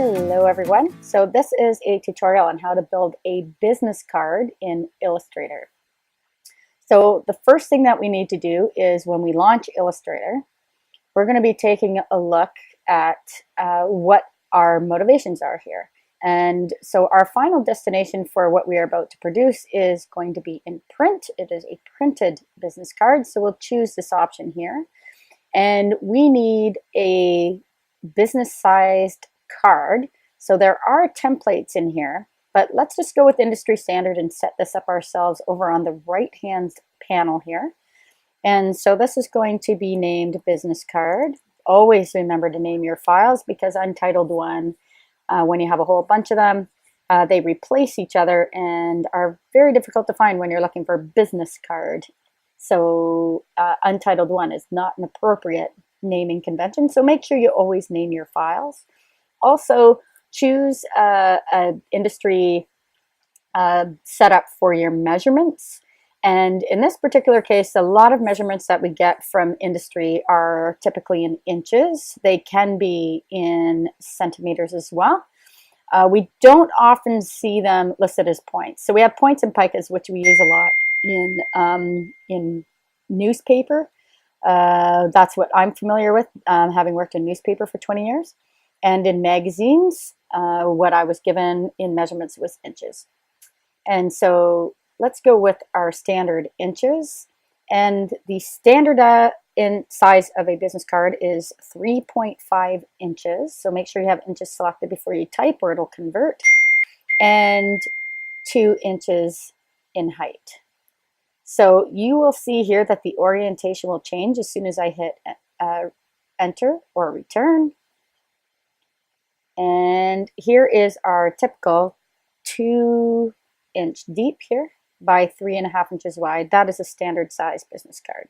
Hello everyone. So this is a tutorial on how to build a business card in Illustrator. So the first thing that we need to do is when we launch Illustrator, we're going to be taking a look at what our motivations are here. And so our final destination for what we are about to produce is going to be in print. It is a printed business card. So we'll choose this option here. And we need a business-sized card. So there are templates in here, but let's just go with industry standard and set this up ourselves over on the right-hand panel here. And so this is going to be named business card. Always remember to name your files because Untitled one, when you have a whole bunch of them, they replace each other and are very difficult to find when you're looking for business card. So Untitled one is not an appropriate naming convention. So make sure you always name your files. Also, choose an industry setup for your measurements. And in this particular case, a lot of measurements that we get from industry are typically in inches. They can be in centimeters as well. We don't often see them listed as points. So we have points and picas, which we use a lot in newspaper. That's what I'm familiar with, having worked in newspaper for 20 years. And in magazines, what I was given in measurements was inches. And so let's go with our standard inches. And the standard in size of a business card is 3.5 inches. So make sure you have inches selected before you type or it'll convert. And 2 inches in height. So you will see here that the orientation will change as soon as I hit enter or return. And here is our typical 2-inch deep here by 3.5 inches wide. That is a standard size business card.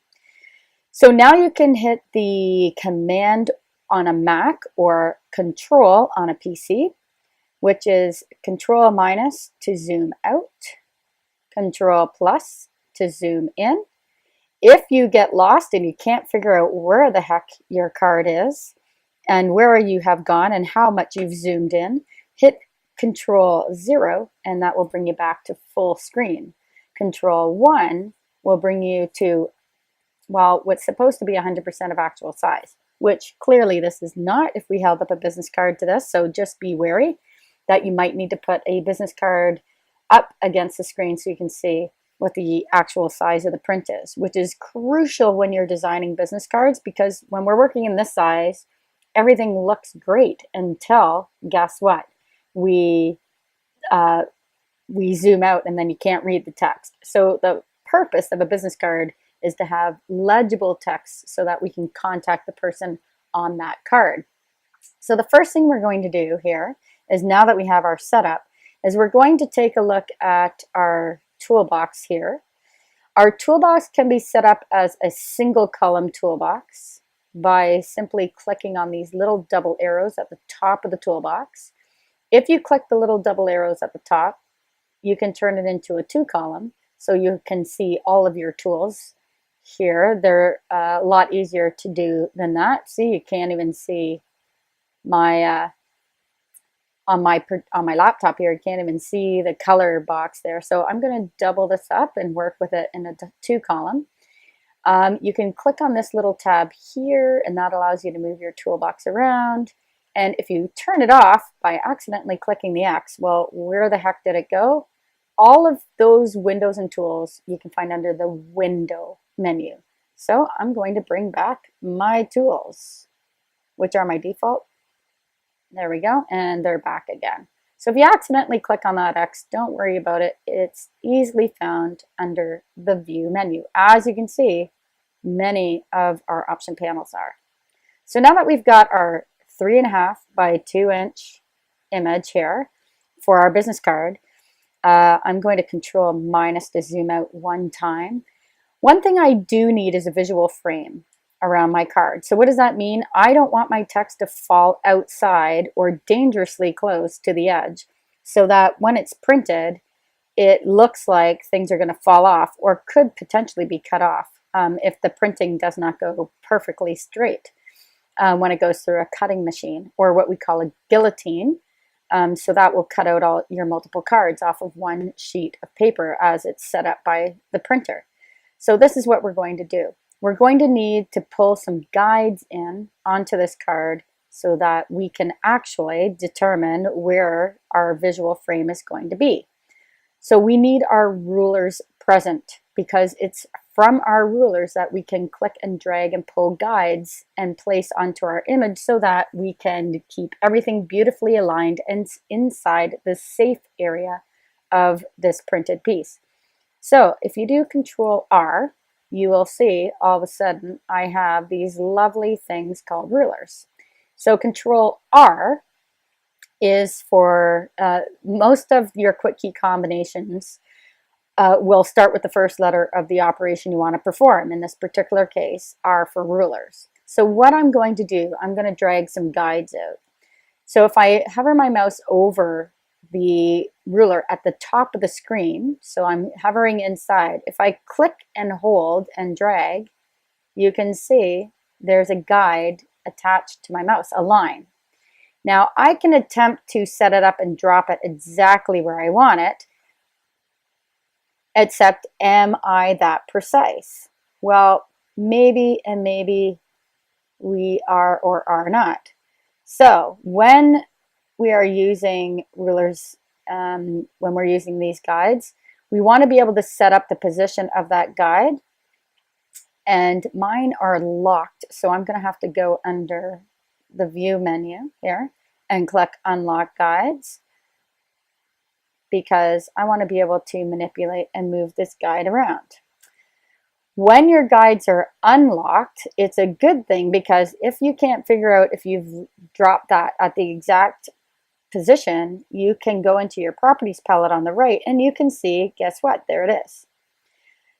So now you can hit the command on a Mac or control on a PC, which is control minus to zoom out, control plus to zoom in. If you get lost and you can't figure out where the heck your card is and where you have gone and how much you've zoomed in, hit Control 0 and that will bring you back to full screen. Control 1 will bring you to, well, what's supposed to be 100% of actual size, which clearly this is not if we held up a business card to this, so just be wary that you might need to put a business card up against the screen so you can see what the actual size of the print is, which is crucial when you're designing business cards, because when we're working in this size, everything looks great until, guess what? We zoom out and then you can't read the text. So the purpose of a business card is to have legible text so that we can contact the person on that card. So the first thing we're going to do here is, now that we have our setup, is we're going to take a look at our toolbox here. Our toolbox can be set up as a single column toolbox by simply clicking on these little double arrows at the top of the toolbox. If you click the little double arrows at the top, you can turn it into a 2-column so you can see all of your tools here. They're a lot easier to do than that. See, you can't even see my on my laptop here, you can't even see the color box there. So I'm going to double this up and work with it in a 2-column. You can click on this little tab here and that allows you to move your toolbox around. And if you turn it off by accidentally clicking the X, well, where the heck did it go? All of those windows and tools you can find under the window menu. So I'm going to bring back my tools, which are my default. There we go, and they're back again. So if you accidentally click on that X, don't worry about it. It's easily found under the View menu. As you can see, many of our option panels are. So now that we've got our 3.5 by 2-inch image here for our business card, I'm going to Control minus to zoom out 1 time. One thing I do need is a visual frame around my card. So what does that mean? I don't want my text to fall outside or dangerously close to the edge so that when it's printed, it looks like things are going to fall off or could potentially be cut off if the printing does not go perfectly straight. when it goes through a cutting machine, or what we call a guillotine. So that will cut out all your multiple cards off of one sheet of paper as it's set up by the printer. So this is what we're going to do. We're going to need to pull some guides in onto this card so that we can actually determine where our visual frame is going to be. So we need our rulers present, because it's from our rulers that we can click and drag and pull guides and place onto our image so that we can keep everything beautifully aligned and inside the safe area of this printed piece. So if you do Control R, you will see all of a sudden I have these lovely things called rulers. So Control R is for most of your quick key combinations will start with the first letter of the operation you want to perform. In this particular case, R for rulers. So what I'm going to do, I'm going to drag some guides out. So if I hover my mouse over the ruler at the top of the screen, so I'm hovering inside, if I click and hold and drag, you can see there's a guide attached to my mouse, a line. Now I can attempt to set it up and drop it exactly where I want it, except am I that precise? Well, maybe and maybe we are or are not. So when we are using rulers, when we're using these guides, we want to be able to set up the position of that guide, and mine are locked, so I'm going to have to go under the view menu here and click unlock guides, because I want to be able to manipulate and move this guide around. When your guides are unlocked, it's a good thing, because if you can't figure out if you've dropped that at the exact position, you can go into your properties palette on the right and you can see, guess what, there it is.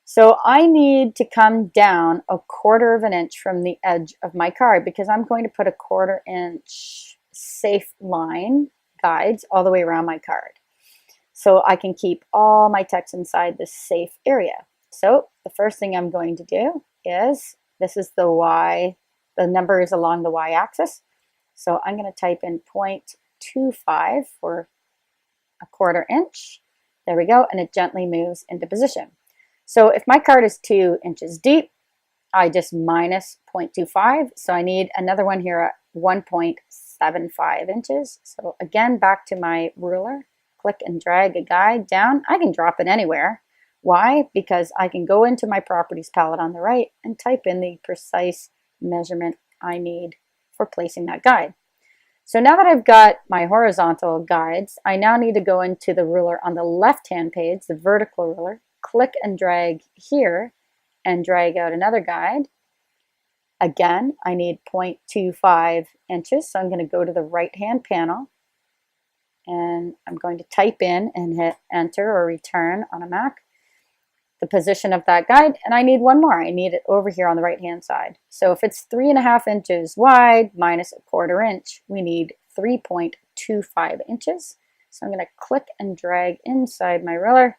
So I need to come down 1/4 of an inch from the edge of my card, because I'm going to put a 1/4 inch safe line guides all the way around my card, so I can keep all my text inside this safe area. So the first thing I'm going to do is, this is the Y, the number is along the Y axis. So I'm going to type in 0.25 for 1/4 inch. There we go, and it gently moves into position. So if my card is 2 inches deep, I just minus 0.25. So I need another one here at 1.75 inches. So again, back to my ruler, click and drag a guide down. I can drop it anywhere. Why? Because I can go into my properties palette on the right and type in the precise measurement I need for placing that guide. So now that I've got my horizontal guides, I now need to go into the ruler on the left-hand page, the vertical ruler, click and drag here and drag out another guide. Again, I need 0.25 inches, so I'm going to go to the right-hand panel and I'm going to type in and hit enter or return on a Mac the position of that guide, and I need one more. I need it over here on the right-hand side. So if it's 3.5 inches wide minus 1/4 inch, we need 3.25 inches. So I'm going to click and drag inside my ruler,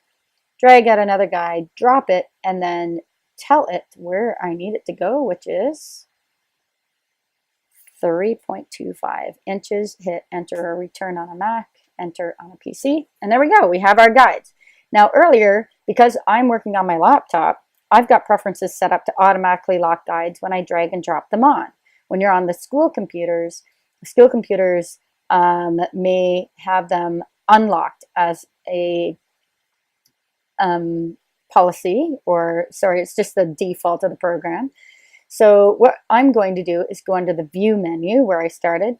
drag out another guide, drop it, and then tell it where I need it to go, which is 3.25 inches. Hit enter or return on a Mac, enter on a PC, and there we go. We have our guides. Now earlier, because I'm working on my laptop, I've got preferences set up to automatically lock guides when I drag and drop them on. When you're on the school computers may have them unlocked as a policy, or sorry, it's just the default of the program. So what I'm going to do is go under the view menu where I started,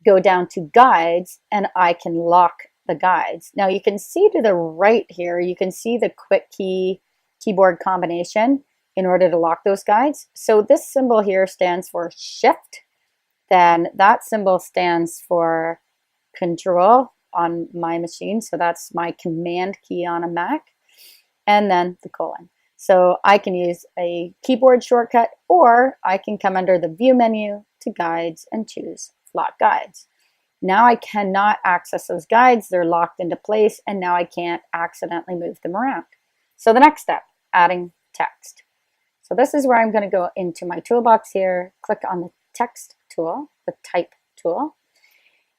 go down to guides, and I can lock the guides. Now you can see to the right here, you can see the quick keyboard combination in order to lock those guides. So this symbol here stands for shift, then that symbol stands for control on my machine, so that's my command key on a Mac, and then the colon. So I can use a keyboard shortcut, or I can come under the view menu to guides and choose lock guides. Now I cannot access those guides, they're locked into place, and now I can't accidentally move them around. So the next step, adding text. So this is where I'm going to go into my toolbox here, click on the text tool, the type tool,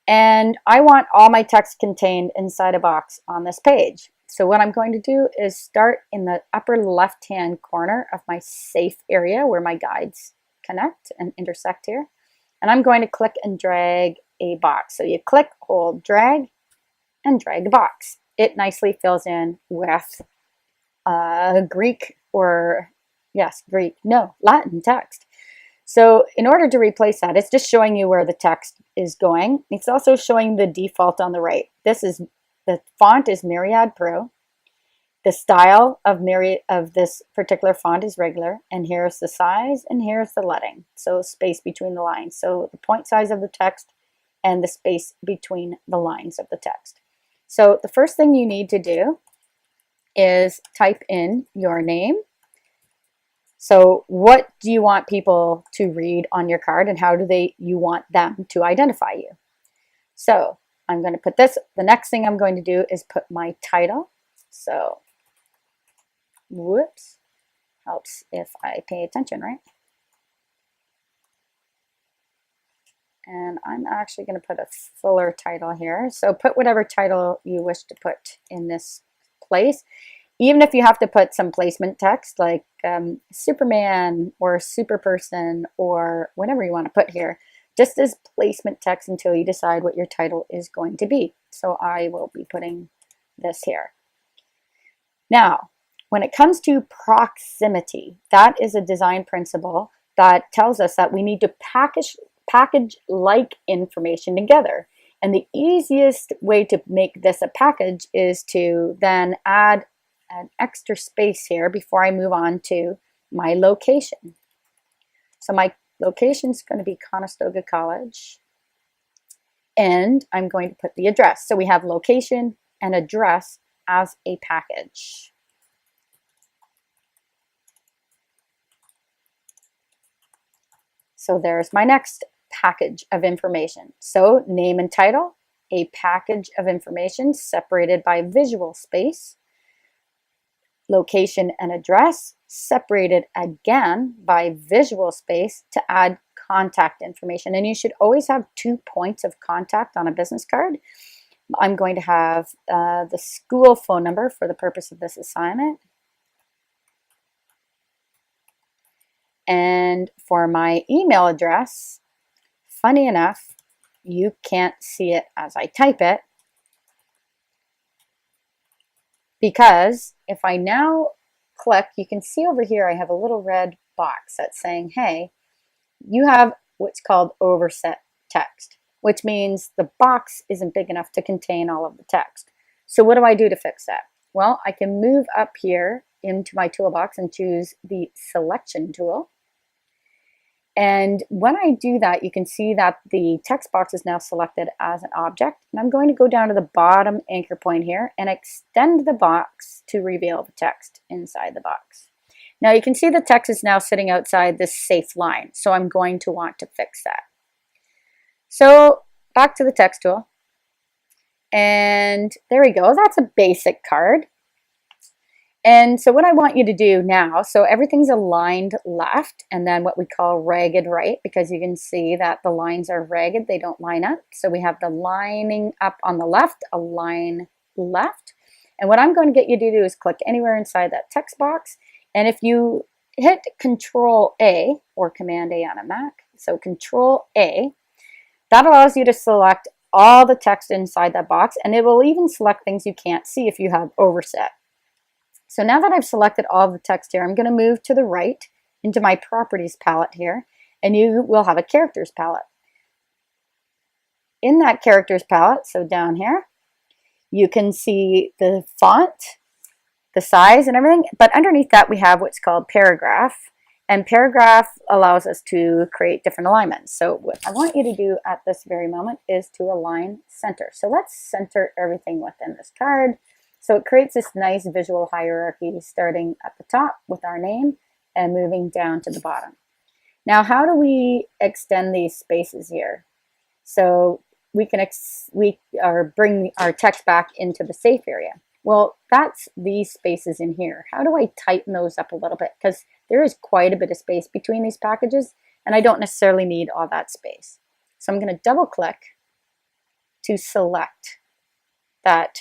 and I want all my text contained inside a box on this page. So what I'm going to do is start in the upper left-hand corner of my safe area where my guides connect and intersect here. And I'm going to click and drag a box. So you click, hold, drag, and drag a box. It nicely fills in with Greek or, yes, Greek, no, Latin text. So in order to replace that, it's just showing you where the text is going. It's also showing the default on the right. The font is Myriad Pro. The style of this particular font is regular, and here's the size, and here's the leading. So space between the lines. So the point size of the text and the space between the lines of the text. So the first thing you need to do is type in your name. So what do you want people to read on your card, and how do you want them to identify you? So I'm going to put this, the next thing I'm going to do is put my title. So, whoops, helps if I pay attention, right? And I'm actually going to put a fuller title here. So put whatever title you wish to put in this place. Even if you have to put some placement text like Superman or Superperson or whatever you want to put here, just as placement text until you decide what your title is going to be. So I will be putting this here. Now, when it comes to proximity, that is a design principle that tells us that we need to package like information together. And the easiest way to make this a package is to then add an extra space here before I move on to my location. So my location is going to be Conestoga College, and I'm going to put the address. So we have location and address as a package. So there's my next package of information. So name and title, a package of information separated by visual space. Location and address separated again by visual space to add contact information. And you should always have 2 points of contact on a business card. I'm going to have the school phone number for the purpose of this assignment. And for my email address, funny enough, you can't see it as I type it, because if I now click, you can see over here I have a little red box that's saying, hey, you have what's called overset text, which means the box isn't big enough to contain all of the text. So what do I do to fix that? Well, I can move up here into my toolbox and choose the selection tool. And when I do that, you can see that the text box is now selected as an object. And I'm going to go down to the bottom anchor point here and extend the box to reveal the text inside the box. Now you can see the text is now sitting outside this safe line. So I'm going to want to fix that. So back to the text tool. And there we go. That's a basic card. And so what I want you to do now, so everything's aligned left and then what we call ragged right, because you can see that the lines are ragged, they don't line up. So we have the lining up on the left, align left. And what I'm going to get you to do is click anywhere inside that text box. And if you hit Control A or Command A on a Mac, so Control A, that allows you to select all the text inside that box, and it will even select things you can't see if you have overset. So now that I've selected all the text here, I'm going to move to the right into my properties palette here, and you will have a characters palette. In that characters palette, so down here, you can see the font, the size and everything, but underneath that we have what's called paragraph, and paragraph allows us to create different alignments. So what I want you to do at this very moment is to align center. So let's center everything within this card. So it creates this nice visual hierarchy starting at the top with our name and moving down to the bottom. Now, how do we extend these spaces here? So we can bring our text back into the safe area. Well, that's these spaces in here. How do I tighten those up a little bit? Because there is quite a bit of space between these packages. and I don't necessarily need all that space. So I'm going to double click to select that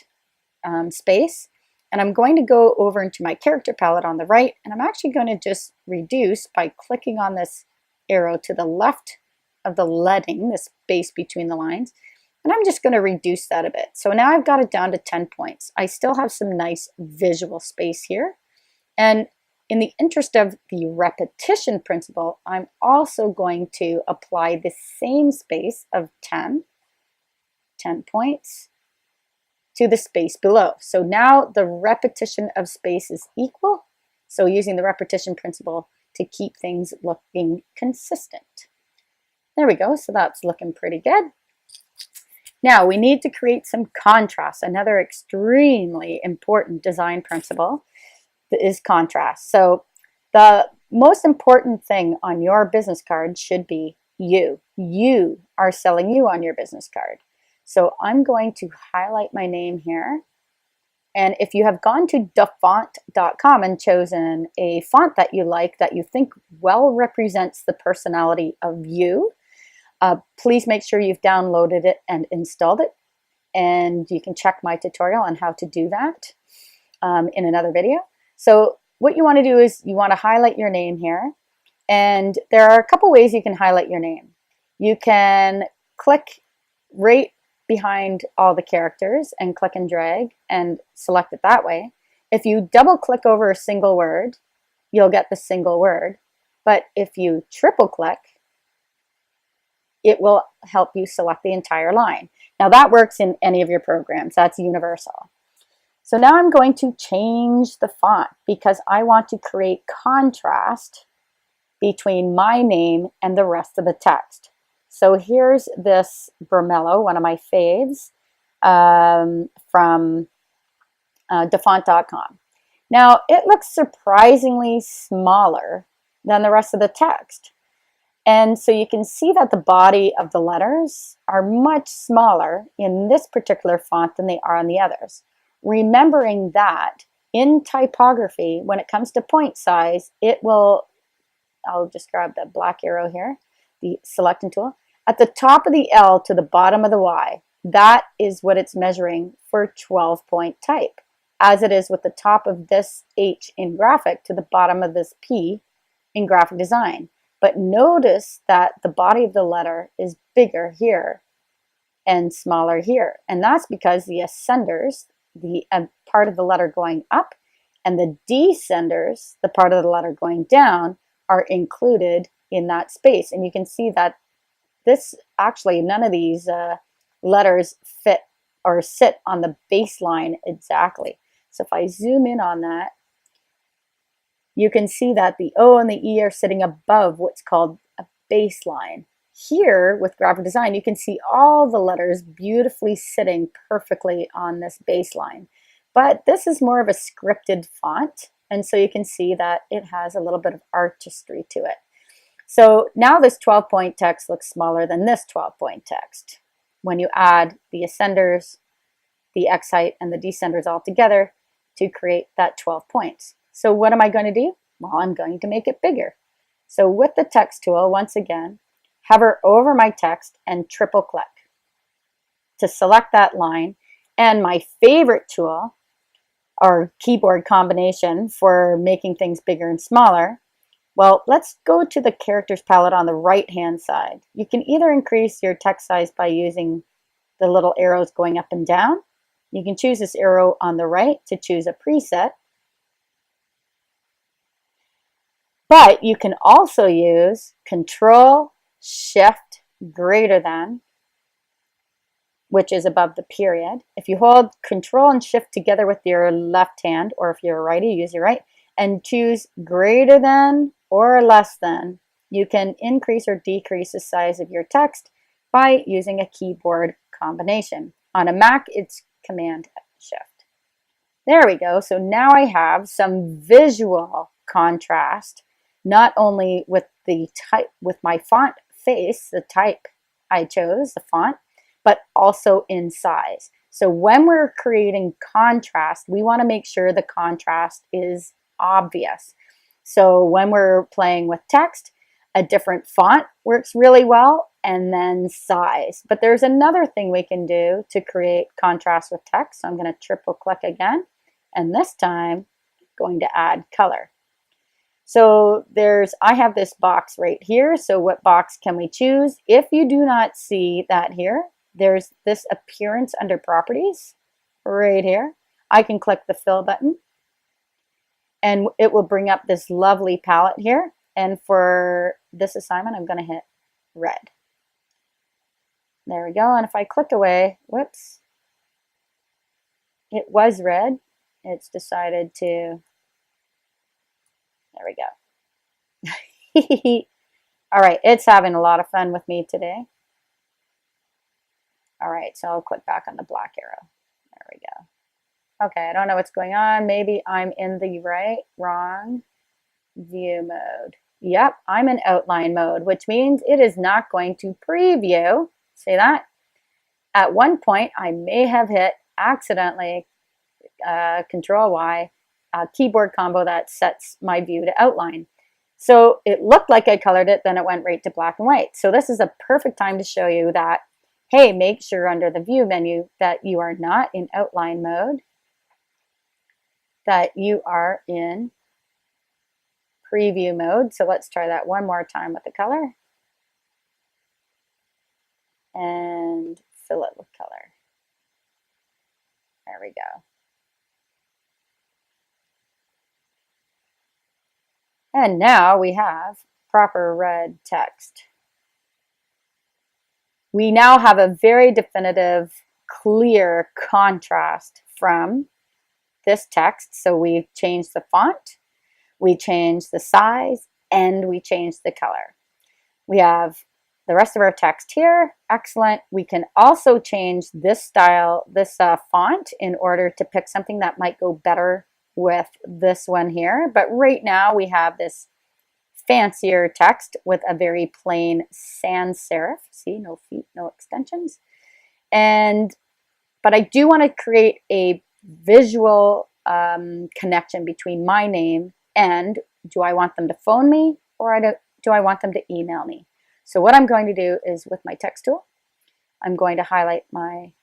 space, and I'm going to go over into my character palette on the right, and I'm actually going to just reduce by clicking on this arrow to the left of the leading, the space between the lines, and I'm just going to reduce that a bit. So now I've got it down to 10 points. I still have some nice visual space here, and in the interest of the repetition principle, I'm also going to apply the same space of 10 points to the space below. So now the repetition of space is equal. So using the repetition principle to keep things looking consistent. There we go. So that's looking pretty good. Now we need to create some contrast. Another extremely important design principle is contrast. So the most important thing on your business card should be you. You are selling you on your business card. So I'm going to highlight my name here. And if you have gone to dafont.com and chosen a font that you like, that you think well represents the personality of you, please make sure you've downloaded it and installed it. And you can check my tutorial on how to do that in another video. So what you want to do is you want to highlight your name here. And there are a couple ways you can highlight your name. You can click right behind all the characters and click and drag and select it that way. If you double click over a single word, you'll get the single word. But if you triple click, it will help you select the entire line. Now that works in any of your programs. That's universal. So now I'm going to change the font because I want to create contrast between my name and the rest of the text. So here's this Vermelho, one of my faves, from dafont.com. Now it looks surprisingly smaller than the rest of the text. And so you can see that the body of the letters are much smaller in this particular font than they are on the others. Remembering that in typography, when it comes to point size, it will, I'll just grab the black arrow here, the selecting tool. At the top of the L to the bottom of the Y, that is what it's measuring for 12-point type, as it is with the top of this H in graphic to the bottom of this P in graphic design. But notice that the body of the letter is bigger here and smaller here. And that's because the ascenders, the part of the letter going up, and the descenders, the part of the letter going down, are included in that space. And you can see that this actually, none of these letters fit or sit on the baseline exactly. So if I zoom in on that, you can see that the O and the E are sitting above what's called a baseline. Here with graphic design, you can see all the letters beautifully sitting perfectly on this baseline. But this is more of a scripted font, and so you can see that it has a little bit of artistry to it. So now this 12-point text looks smaller than this 12-point text when you add the ascenders, the X height, and the descenders all together to create that 12 points. So what am I going to do? Well, I'm going to make it bigger. So with the text tool, once again, hover over my text and triple click to select that line. And my favorite tool, or keyboard combination for making things bigger and smaller, well, let's go to the characters palette on the right-hand side. You can either increase your text size by using the little arrows going up and down. You can choose this arrow on the right to choose a preset. But you can also use Control Shift greater than, which is above the period. If you hold Control and Shift together with your left hand, or if you're a righty, use your right, and choose greater than or less than, you can increase or decrease the size of your text by using a keyboard combination. On a Mac, it's Command Shift. There we go. So now I have some visual contrast, not only with the type, with my font face, the type I chose, the font, but also in size. So when we're creating contrast, we want to make sure the contrast is obvious. So when we're playing with text, A different font works really well, and then size. But there's another thing we can do to create contrast with text. So I'm going to triple click again, and this time I'm going to add color. So I have this box right here. So what box can we choose? If you do not see that here, there's this appearance under properties right here. I can click the fill button and it will bring up this lovely palette here. And for this assignment, I'm going to hit red. There we go. And if I click away, whoops, it was red. It's decided to, there we go. All right, it's having a lot of fun with me today. All right, so I'll click back on the black arrow. There we go. Okay, I don't know what's going on. Maybe I'm in the wrong view mode. Yep, I'm in outline mode, which means it is not going to preview. See that? At one point, I may have hit accidentally Control Y, keyboard combo that sets my view to outline. So it looked like I colored it, then it went right to black and white. So this is a perfect time to show you that, hey, make sure under the view menu that you are not in outline mode, that you are in preview mode. So let's try that one more time with the color. And fill it with color. There we go. And now we have proper red text. We now have a very definitive, clear contrast from this text. So we've changed the font, we changed the size, and we changed the color. We have the rest of our text here. Excellent. We can also change this style, this font, in order to pick something that might go better with this one here. But right now we have this fancier text with a very plain sans serif. See, no feet, no extensions. But I do want to create a visual connection between my name and, do I want them to phone me, or do I want them to email me? So what I'm going to do is, with my text tool, I'm going to highlight my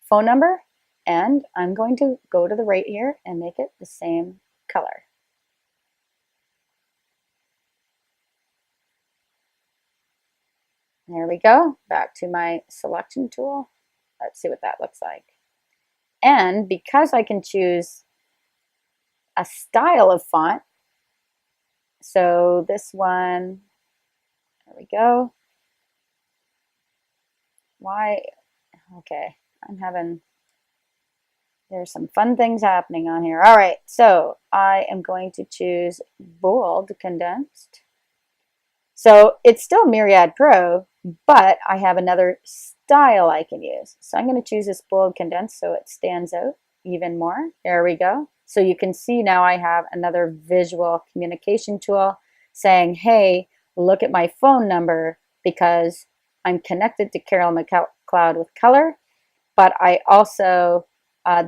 phone number, and I'm going to go to the right here and make it the same color. There we go. Back to my selection tool. Let's see what that looks like. And because I can choose a style of font, so this one, there we go. Why? Okay, there's some fun things happening on here. All right, so I am going to choose bold condensed. So it's still Myriad Pro, but I have another style I can use. So I'm going to choose this bold condensed so it stands out even more. There we go. So you can see now I have another visual communication tool saying, hey, look at my phone number, because I'm connected to Carol McLeod with color, but I also,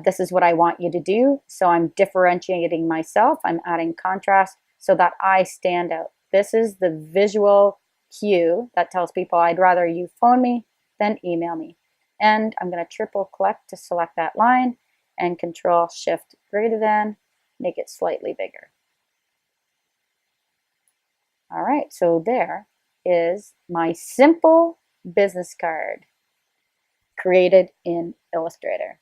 this is what I want you to do. So I'm differentiating myself. I'm adding contrast so that I stand out. This is the visual cue that tells people I'd rather you phone me than email me. And I'm going to triple click to select that line and Control Shift greater than, make it slightly bigger. All right, so there is my simple business card created in Illustrator.